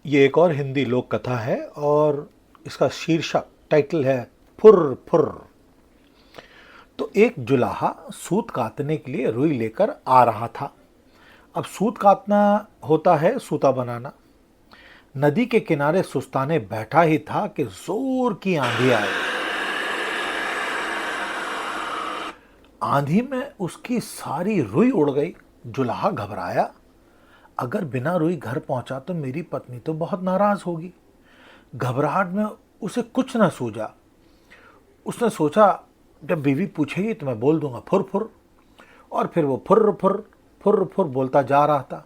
ये एक और हिंदी लोक कथा है और इसका शीर्षक टाइटल है फुर फुर। तो एक जुलाहा सूत काटने के लिए रुई लेकर आ रहा था। अब सूत काटना होता है सूता बनाना। नदी के किनारे सुस्ताने बैठा ही था कि जोर की आंधी आई। आंधी में उसकी सारी रुई उड़ गई। जुलाहा घबराया, अगर बिना रुई घर पहुंचा तो मेरी पत्नी तो बहुत नाराज होगी। घबराहट में उसे कुछ न सूझा। उसने सोचा, जब बीवी पूछेगी तो मैं बोल दूंगा फुर फुर। और फिर वो फुर फुर फुर फुर बोलता जा रहा था।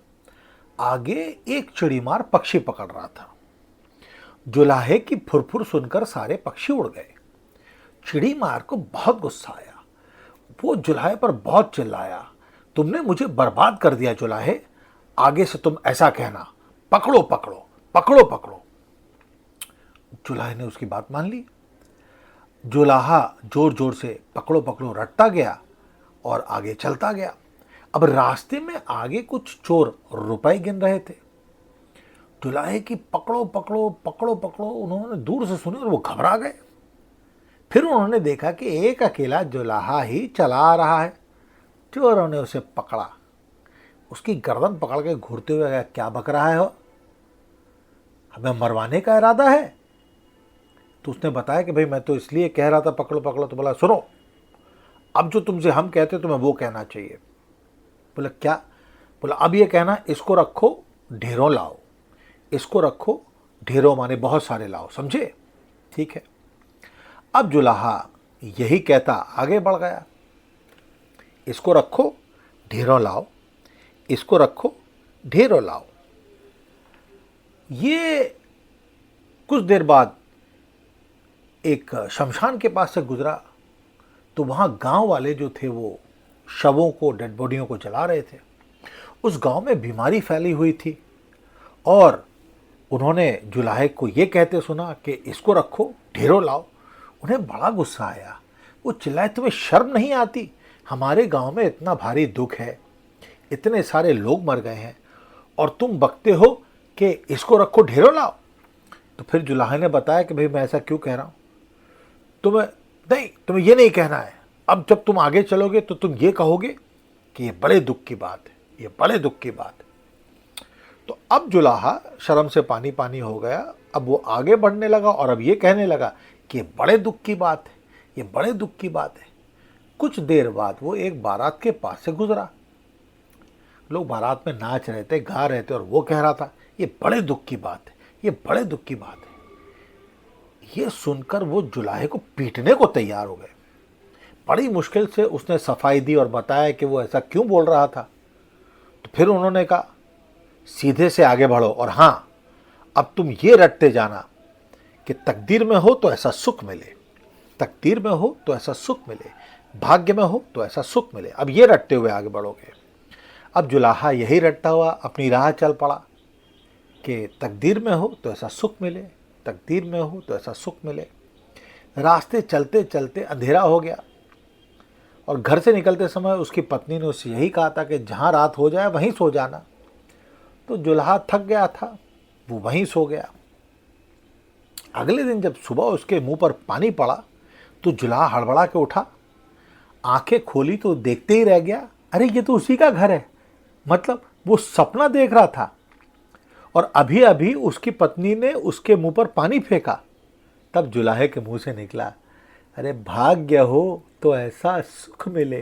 आगे एक चिड़ीमार पक्षी पकड़ रहा था। जुलाहे की फुरफुर सुनकर सारे पक्षी उड़ गए। चिड़ीमार को बहुत गुस्सा आया। वो जुलाहे पर बहुत चिल्लाया, तुमने मुझे बर्बाद कर दिया जुलाहे, आगे से तुम ऐसा कहना, पकड़ो पकड़ो पकड़ो पकड़ो। जुलाहे ने उसकी बात मान ली। जुलाहा जोर जोर से पकड़ो पकड़ो रटता गया और आगे चलता गया। अब रास्ते में आगे कुछ चोर रुपए गिन रहे थे। जुलाहे की पकड़ो पकड़ो पकड़ो पकड़ो उन्होंने दूर से सुनी और वो घबरा गए। फिर उन्होंने देखा कि एक अकेला जुलाहा ही चला आ रहा है। चोरों ने उसे पकड़ा, उसकी गर्दन पकड़ के घूरते हुए गया, क्या बक रहा है हो, हमें मरवाने का इरादा है? तो उसने बताया कि भाई मैं तो इसलिए कह रहा था पकड़ो पकड़ो। तो बोला सुनो, अब जो तुमसे हम कहते तुम्हें वो कहना चाहिए। बोला क्या? बोला अब ये कहना, इसको रखो ढेरों लाओ, इसको रखो ढेरों माने बहुत सारे लाओ, समझे? ठीक है। अब जुलाहा यही कहता आगे बढ़ गया, इसको रखो ढेरों लाओ, इसको रखो ढेरों लाओ। ये कुछ देर बाद एक शमशान के पास से गुजरा तो वहाँ गांव वाले जो थे वो शवों को, डेड बॉडियों को जला रहे थे। उस गांव में बीमारी फैली हुई थी और उन्होंने जुलाहे को ये कहते सुना कि इसको रखो ढेरों लाओ। उन्हें बड़ा गुस्सा आया। वो चिल्लाए, तुम्हें शर्म नहीं आती? हमारे गांव में इतना भारी दुख है, इतने सारे लोग मर गए हैं और तुम बकते हो कि इसको रखो ढेरों लाओ। तो फिर जुलाहे ने बताया कि भाई मैं ऐसा क्यों कह रहा हूँ, तुम्हें ये नहीं कहना है। अब जब तुम आगे चलोगे तो तुम ये कहोगे कि ये बड़े दुख की बात है, ये बड़े दुख की बात है। तो अब जुलाहा शर्म से पानी पानी हो गया। अब वो आगे बढ़ने लगा और अब ये कहने लगा कि ये बड़े दुख की बात है, ये बड़े दुख की बात है। कुछ देर बाद वो एक बारात के पास से गुजरा। लोग बारात में नाच रहे थे, गा रहे थे और वो कह रहा था ये बड़े दुख की बात है, ये बड़े दुख की बात है। ये सुनकर वो जुलाहे को पीटने को तैयार हो गए। बड़ी मुश्किल से उसने सफाई दी और बताया कि वो ऐसा क्यों बोल रहा था। तो फिर उन्होंने कहा, सीधे से आगे बढ़ो और हाँ, अब तुम ये रटते जाना कि तकदीर में हो तो ऐसा सुख मिले, तकदीर में हो तो ऐसा सुख मिले, भाग्य में हो तो ऐसा सुख मिले। अब ये रटते हुए आगे बढ़ोगे। अब जुलाहा यही रटता हुआ अपनी राह चल पड़ा कि तकदीर में हो तो ऐसा सुख मिले, तकदीर में हो तो ऐसा सुख मिले। रास्ते चलते चलते अंधेरा हो गया और घर से निकलते समय उसकी पत्नी ने उससे यही कहा था कि जहाँ रात हो जाए वहीं सो जाना। तो जुलाहा थक गया था, वो वहीं सो गया। अगले दिन जब सुबह उसके मुंह पर पानी पड़ा तो जुलाहा हड़बड़ा के उठा, आंखें खोली तो देखते ही रह गया, अरे ये तो उसी का घर है। मतलब वो सपना देख रहा था और अभी अभी उसकी पत्नी ने उसके मुंह पर पानी फेंका। तब जुलाहे के मुंह से निकला, अरे भाग्य हो तो ऐसा सुख मिले।